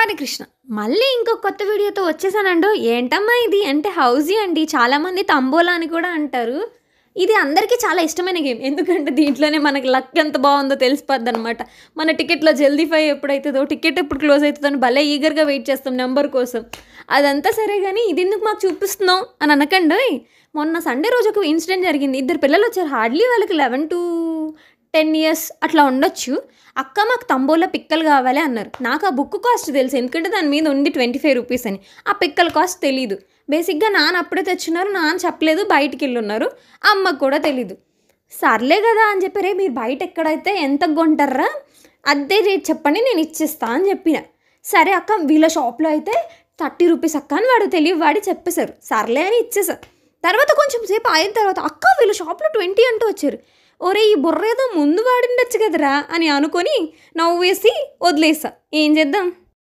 హరే కృష్ణ. మళ్ళీ ఇంకో కొత్త వీడియోతో వచ్చేసానండో. ఏంటమ్మా ఇది అంటే హౌజీ అండి. చాలామంది తంబోలా అని కూడా అంటారు. ఇది అందరికీ చాలా ఇష్టమైన గేమ్. ఎందుకంటే దీంట్లోనే మనకి లక్ ఎంత బాగుందో తెలిసిపోద్ది అనమాట. మన టికెట్లో జల్దీ ఫై ఎప్పుడైతుందో, టికెట్ ఎప్పుడు క్లోజ్ అవుతుందో అని భలే ఈగర్గా వెయిట్ చేస్తాం నెంబర్ కోసం. అదంతా సరే కానీ ఇది ఎందుకు మాకు చూపిస్తున్నాం అని అనకండి. మొన్న సండే రోజు ఒక ఇన్సిడెంట్ జరిగింది. ఇద్దరు పిల్లలు వచ్చారు. హార్డ్లీ వాళ్ళకి 11 to 10 years అట్లా ఉండొచ్చు. అక్క మాకు తంబోలా పిక్కలు కావాలి అన్నారు. నాకు ఆ బుక్ కాస్ట్ తెలుసు, ఎందుకంటే దాని మీద ఉంది 25 రూపీస్ అని. ఆ పిక్కల కాస్ట్ తెలీదు. బేసిక్గా నాన్న అప్పుడే తెచ్చున్నారు, నాన్న చెప్పలేదు, బయటికి వెళ్ళున్నారు. అమ్మకు కూడా తెలీదు. సర్లే కదా అని చెప్పారే, మీరు బయట ఎక్కడైతే ఎంత కొంటారా అదే రేట్ చెప్పండి నేను ఇచ్చేస్తా అని చెప్పిన. సరే అక్క వీళ్ళ షాప్లో అయితే 30 రూపీస్ అక్క అని వాడు తెలివి వాడి చెప్పేశారు. సర్లే అని ఇచ్చేసారు. తర్వాత కొంచెం సేపు అయిన తర్వాత అక్క వీళ్ళ షాప్లో 20 అంటూ వచ్చారు. ఒరే ఈ బుర్ర ఏదో ముందు వాడిండొచ్చు కదరా అని అనుకొని నవ్వేసి వదిలేసా. ఏం చేద్దాం.